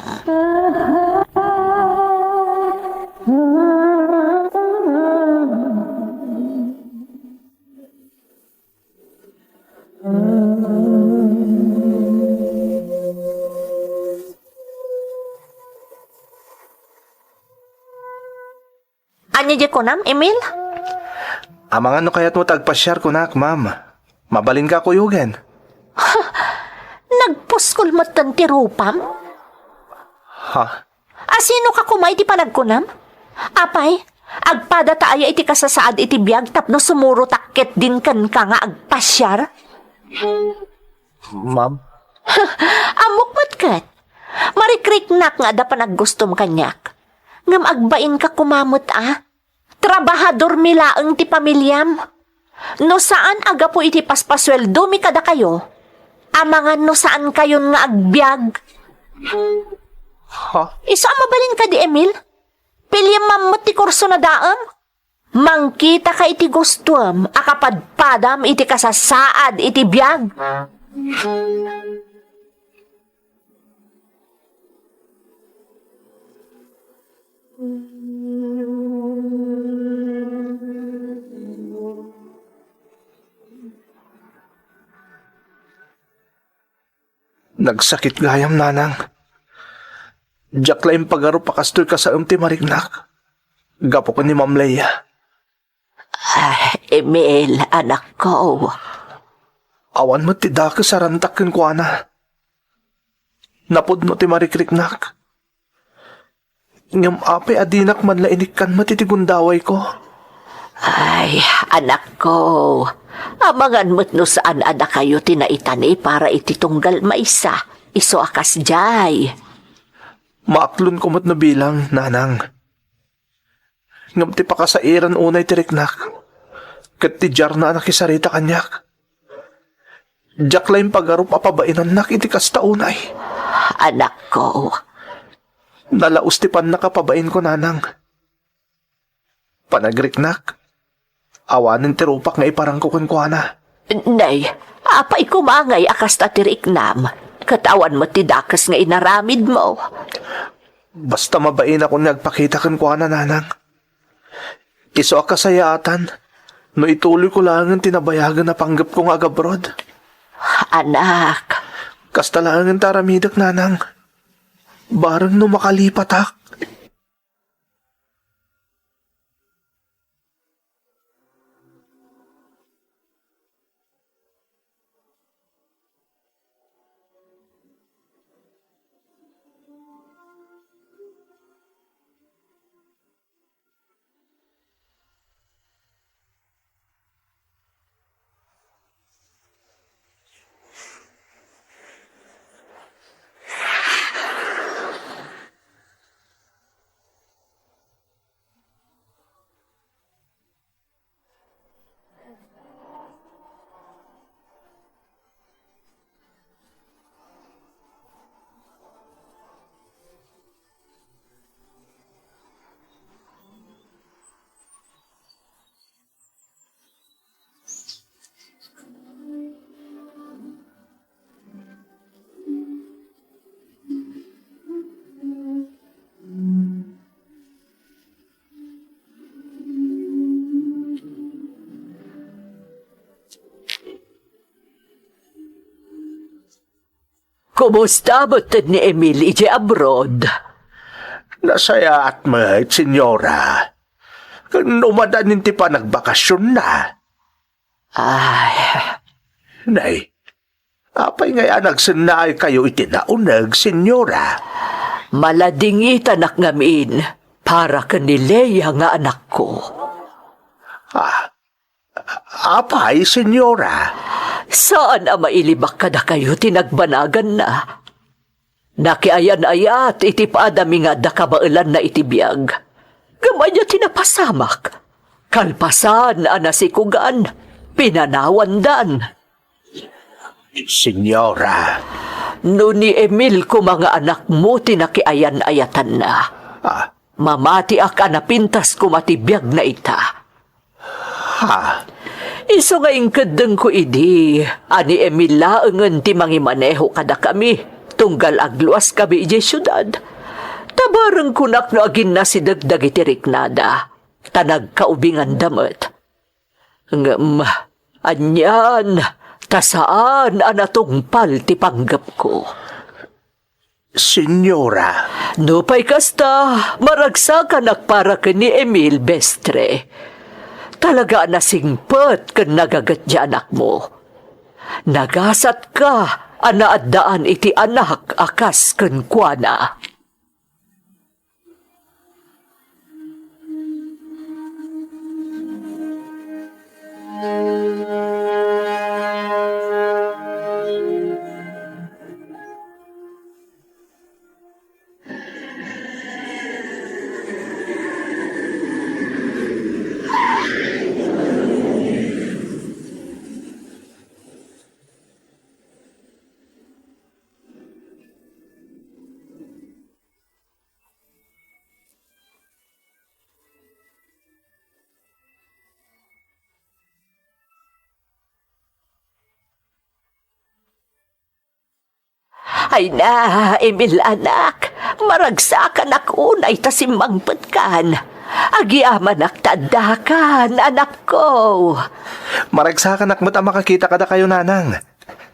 Anya di ko nam, Emil? Amang ano kaya't mo tagpasyar ko nak, ma'am. Mabalin ka kuyugen. Nagpuskol mo tanti rupam? Ha? Asino ka kumay di pa nagkunam? Apay, agpada taaya iti kasasaad iti biyag tapno sumuro takket din kan ka nga agpasyar? Ma'am? Amok matkat. Marikriknak nga da pa naggustom kanyak. Ngam agbain ka kumamot Trabahador milaeng ti pamilyam. No saan aga po iti paspasweldo mi kada kayo? Amangan no saan kayon nga agbyag? Ha? Isa mabalin ka di, Emil? Pilyam mamot ti kurso na daam? Mangkita ka iti gustuam, akapadpadam iti kasasaad iti biyag. Nagsakit gayam, nanang. Jack laing pagaro pakastoy ka sa ti mariknak. Gapo ko ni Ma'am Leia. Emil, anak ko. Awan mo ti dake sa rantak ken kuana. Napod mo ti marikriknak. Ngam ape adinak man la inikan mo ti gundaway ko. Ay, anak ko. Amangan mo't no saan anak kayo tinaitani para ititunggal maisa. Iso akas jay. Maaklon ko mo't nabilang, nanang. Ngam ti pakasairan unay ti riknak. Kat ti jar na anak isarita kanyak. Jack laing pagarup apabainan nak iti kasta unay. Anak ko. Nalaos ti pan nakapabain ko, nanang. Panagriknak. Awanin ti rupak nga iparang ko kuana. Nay, apay kumangay akas tatiriknam. Katawan mo ti dakas nga inaramid mo. Basta mabain ako nagpakita kan kuana, nanang. Iso kasayatan, no ituloy ko lang ang tinabayagan na panggap kong agabrod. Anak, Kasta lang ang taramidak, nanang. Barang no makalipatak. kumusta butod ni Emil ije abroad? Nasaya at mahit, senyora. Kan umadanin ti pa nagbakasyon na. Ay, Nay, apay nga nagsanay kayo itinaunag, senyora. maladingit anak ngamin para ka ni Leia nga anak ko. Apay, senyora. Saan ang mailibak ka na kayo tinagbanagan na? Nakiayan-ayat iti paadami nga da kabailan na itibiyag. Gamay niya tinapasamak. Kalpasan anasikugan, pinanawandan. Senyora. No ni Emil ko mga anak mo tinakiayan-ayatan na. Mamati ka na pintas ko matibiyag na ita. Iso nga ingkadeng ko idi, ani Emil laengen ti mangimaneho kada kami, tunggal agluas kami ije syudad. Tabarang kunak no agin na si dagdag iti riknada, tanag kaubingan damet. Ngem, anyan, tasaan anatungpal ti panggap ko. Senyora. No pa'y kasta, maragsakan para ka ni Emil Bestre. Talaga nasingpet kan nagagat di anak mo. Nagasat ka, anaadaan iti anak akas kan kuana. Ay na, Emil anak, maragsakan ako na itasimbangpet kan. Agiaman tadakan, anak ko. Maragsakan akmat ang makakita kada kayo, nanang.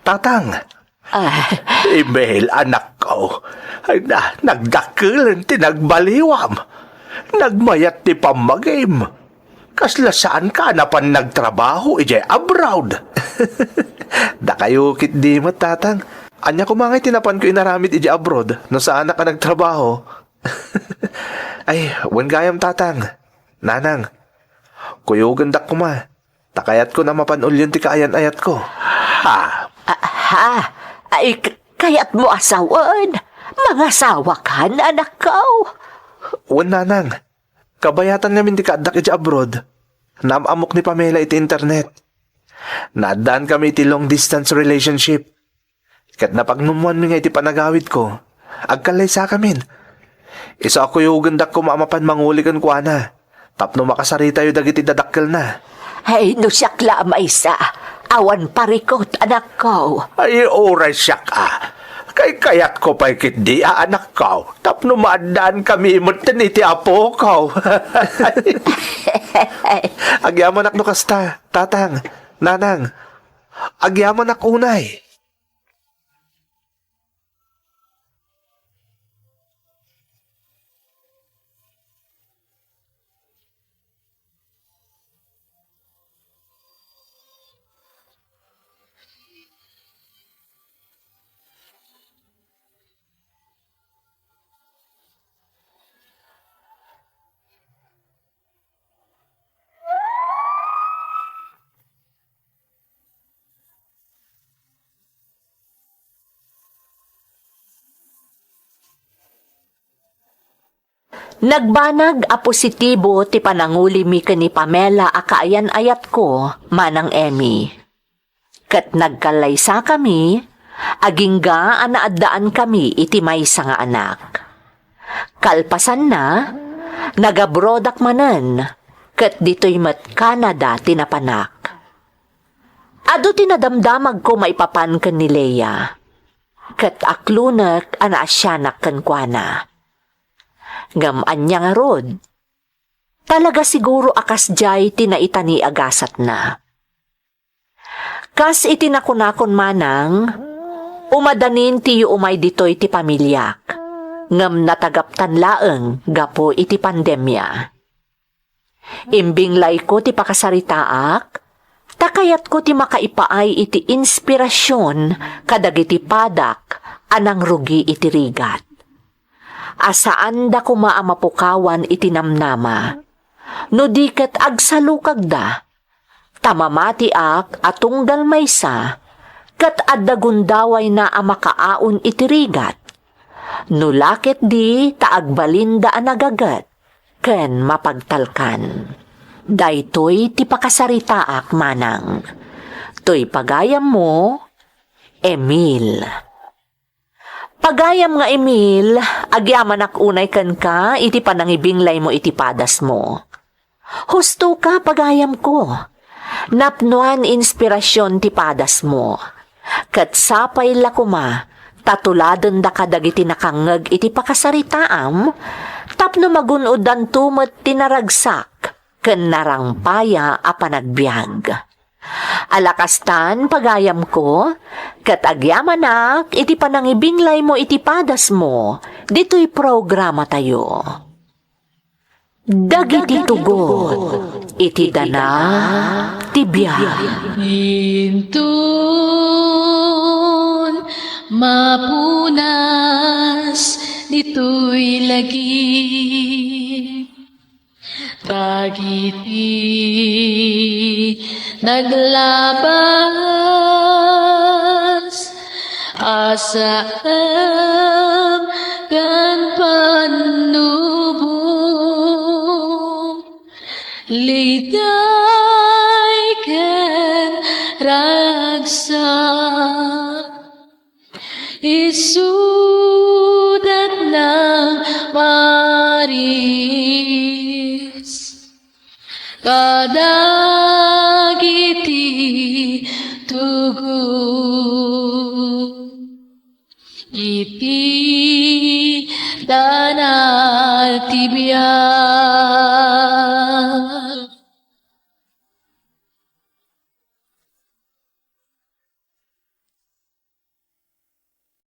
Tatang. Emil, anak ko. Ay na, nagdakilan ti nagbaliwam. Nagmayat ti pamagim. Kaslasaan ka na pan nagtrabaho ije abroad. Da kayo kit di mo, tatang. Anya ko mga tinapan ko inaramid iji abroad no saan ka nagtrabaho. Ay, wan gayam, tatang. Nanang, kuyugandak ko ma. Takayat ko na mapanulyon ti kaayan-ayat ko. Ay, kayat mo asawan. Mga asawa ka na, anak ko. Wan, nanang. Kabayatan namin ti kaadak iji abroad. Namamok ni Pamela iti internet. Nadaan kami iti long distance relationship. Kat napagnumuan mi nga iti panagawid ko, agkalay sa kamin. Isa ako yung gandak ko maamapan mangulikan ko ana. Tapno makasarita yung dagiti dadakkel na. Ay, no siyakla maysa. Awan parikot, anak ko. Ay, oras siya ka. Kayat ko pa'y di anak kau. Tapno maadaan kami mo tiniti apo kau. Agyaman ak no kasta, tatang, nanang. Agyaman ak unay. Nagbanag a positibo ti pananguli mi ni Pamela a kaayan ayat ko, manang Emmy. Kat nagkalaysa kami, agingga anaadaan kami iti maysa nga anak. Kalpasan na, nagabrodak manen, kat dito'y mat Canada tinapanak. Ado tinadamdamag ko maipapan kan ni Leia, kat aklunak ana asyanak kan kuana. Gamaan niya nga rod. Talaga siguro akas jay tinaitani agasat na. Kas itinakunakon manang, umadanin tiyo umay ditoy ti pamilyak, ngam natagaptan laeng gapo iti pandemya. Imbing lay ko ti pakasaritaak, takayat ko ti makaipaay iti inspirasyon kadagiti padak anang rugi iti rigat. Asaan da kumaamapukawan iti namnama, no diket agsalukag da, tamamati ak atunggal maysa, kat addagundaway na amakaaon iti rigat, no lakit di taagbalinda anagagat, ken mapagtalkan. Daytoy ti pakasaritaak manang, toy pagayam mo, Emil. Pagayam nga Emil, agyaman ak unay kan ka, iti panangibinglay mo iti padas mo. Husto ka pagayam ko, napnuan inspirasyon ti padas mo. Kat sapay lakuma, tatuladan da kadagiti nakangag iti pakasaritaam, tapno magunodan tumet tinaragsak, ken narangpaya a panagbiag. Alakastan pagayam ko, kat agyamanak iti panangibinglay mo iti padas mo, dito'y programa tayo. Dagiti tugot, iti dana, tibiyag. Intun mapunas dito'y lagi. Dagiti naglabas asam kan panubong liday ken ragsak isudat ng maris kadagiti tugot iti danal tibiyag.